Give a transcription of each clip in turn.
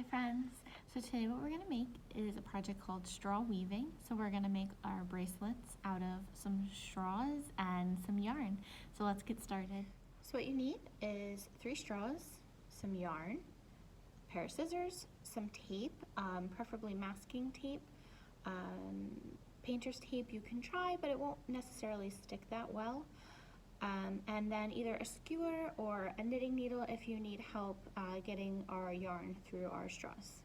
Hi friends! So today what we're going to make is a project called straw weaving. So we're going to make our bracelets out of some straws and some yarn. So let's get started. So what you need is 3 straws, some yarn, a pair of scissors, some tape, preferably masking tape. Painter's tape you can try, but it won't necessarily stick that well. And then either a skewer or a knitting needle if you need help getting our yarn through our straws.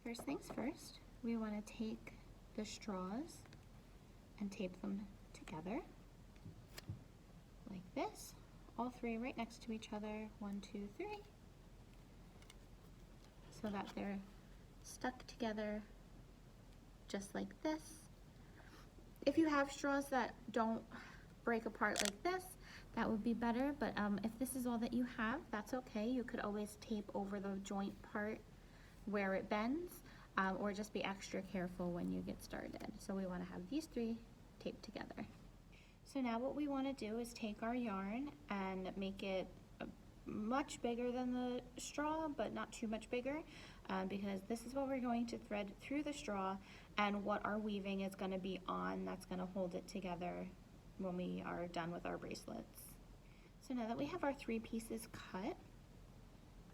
First things first, we want to take the straws and tape them together like this, all 3 right next to each other, 1, 2, 3, so that they're stuck together just like this. If you have straws that don't break apart like this, that would be better, but if this is all that you have, that's okay. You could always tape over the joint part where it bends, or just be extra careful when you get started. So we want to have these 3 taped together. So now what we want to do is take our yarn and make it much bigger than the straw, but not too much bigger, because this is what we're going to thread through the straw and what our weaving is going to be on. That's going to hold it together when we are done with our bracelets. So now that we have our 3 pieces cut,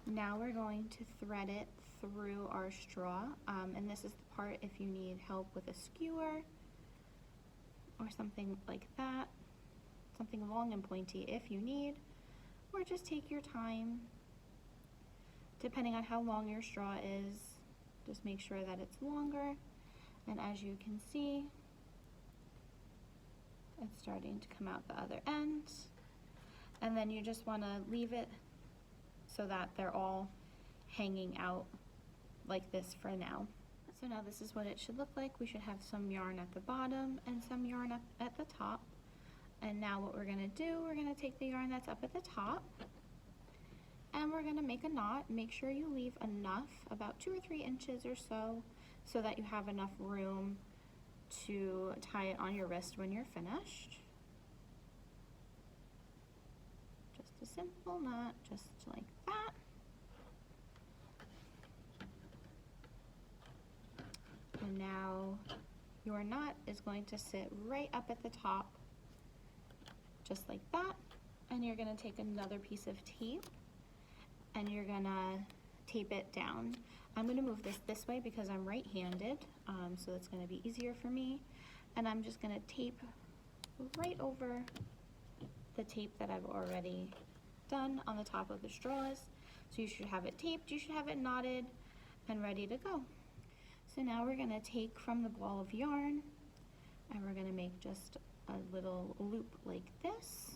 now we're going to thread it through our straw, and this is the part if you need help with a skewer or something like that, something long and pointy if you need, or just take your time. Depending on how long your straw is, just make sure that it's longer, and as you can see, it's starting to come out the other end. And then you just want to leave it so that they're all hanging out like this for now. So now this is what it should look like. We should have some yarn at the bottom and some yarn up at the top. And now what we're going to do, we're going to take the yarn that's up at the top and we're going to make a knot. Make sure you leave enough, about 2 or 3 inches or so, so that you have enough room to tie it on your wrist when you're finished. Just a simple knot, just like that. And now your knot is going to sit right up at the top, just like that. And you're going to take another piece of tape and you're going to tape it down. I'm going to move this way because I'm right-handed, so it's going to be easier for me. And I'm just going to tape right over the tape that I've already done on the top of the straws. So you should have it taped, you should have it knotted and ready to go. So now we're going to take from the ball of yarn and we're going to make just a little loop like this.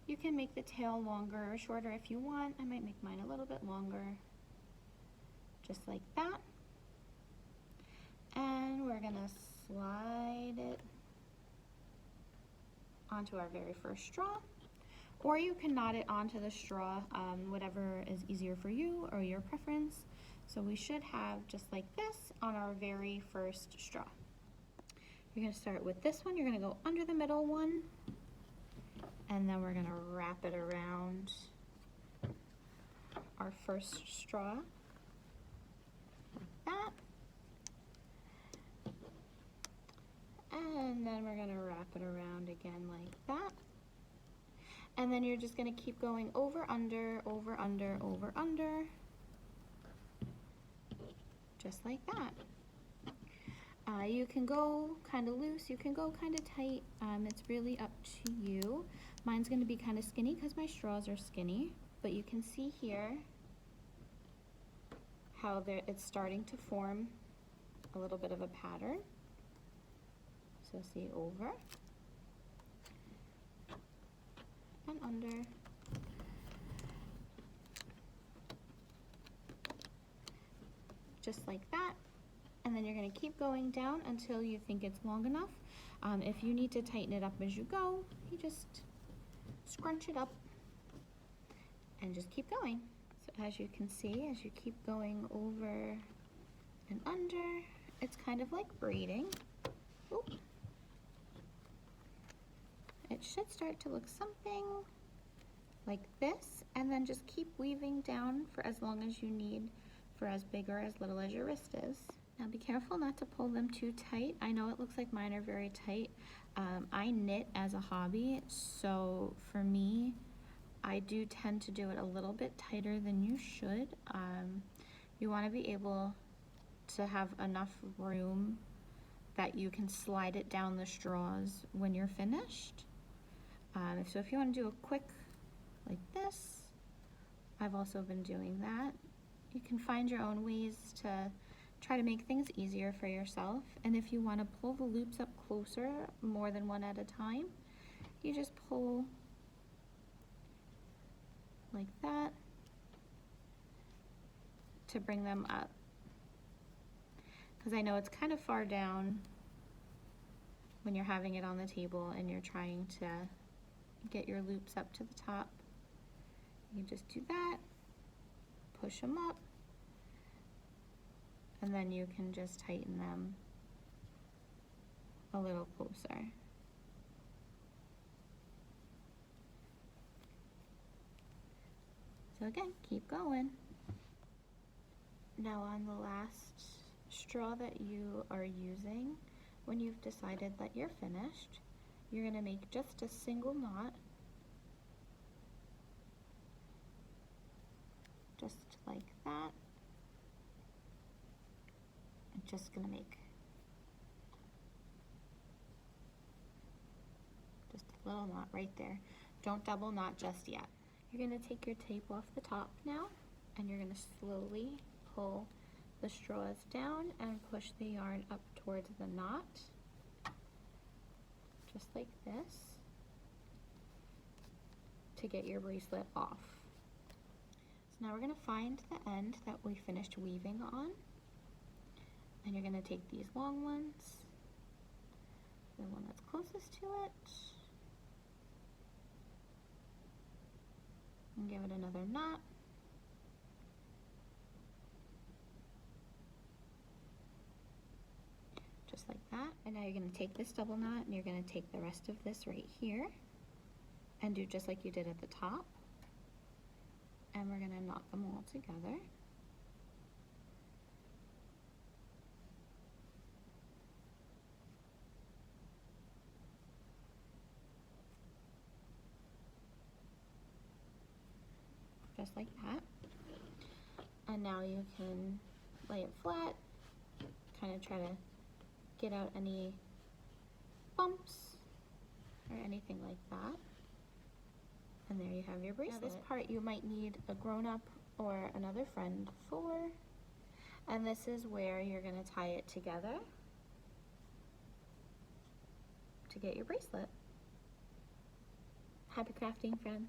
You can make the tail longer or shorter if you want. I might make mine a little bit longer, just like that. And we're going to slide it onto our very first straw, or you can knot it onto the straw, whatever is easier for you or your preference. So we should have just like this on our very first straw. You're going to start with this one. You're going to go under the middle one, and then we're going to wrap it around our first straw like that. And then we're going to wrap it around again like that. And then you're just going to keep going over, under, over, under, over, under, just like that. You can go kind of loose, you can go kind of tight. It's really up to you. Mine's going to be kind of skinny because my straws are skinny, but you can see here how it's starting to form a little bit of a pattern. So see, over and under, just like that. And then you're going to keep going down until you think it's long enough. If you need to tighten it up as you go, you just scrunch it up and just keep going. So as you can see, as you keep going over and under, it's kind of like braiding. Oop. It should start to look something like this, and then just keep weaving down for as long as you need for as big or as little as your wrist is. Now be careful not to pull them too tight. I know it looks like mine are very tight. I knit as a hobby, so for me, I do tend to do it a little bit tighter than you should. You want to be able to have enough room that you can slide it down the straws when you're finished. So if you want to do a quick like this, I've also been doing that. You can find your own ways to try to make things easier for yourself. And if you want to pull the loops up closer, more than one at a time, you just pull like that to bring them up. Because I know it's kind of far down when you're having it on the table and you're trying to get your loops up to the top. You just do that, push them up, and then you can just tighten them a little closer. So again, keep going. Now on the last straw that you are using, when you've decided that you're finished, you're going to make just a single knot, just like that. I'm just going to make just a little knot right there. Don't double knot just yet. You're going to take your tape off the top now, and you're going to slowly pull the straws down and push the yarn up towards the knot, just like this, to get your bracelet off. So now we're going to find the end that we finished weaving on, and you're going to take these long ones, the one that's closest to it, and give it another knot. Just like that. And now you're going to take this double knot and you're going to take the rest of this right here and do just like you did at the top. And we're going to knot them all together. Just like that. And now you can lay it flat, kind of try to get out any bumps or anything like that. And there you have your bracelet. Now this part you might need a grown-up or another friend for. And this is where you're going to tie it together to get your bracelet. Happy crafting, friends.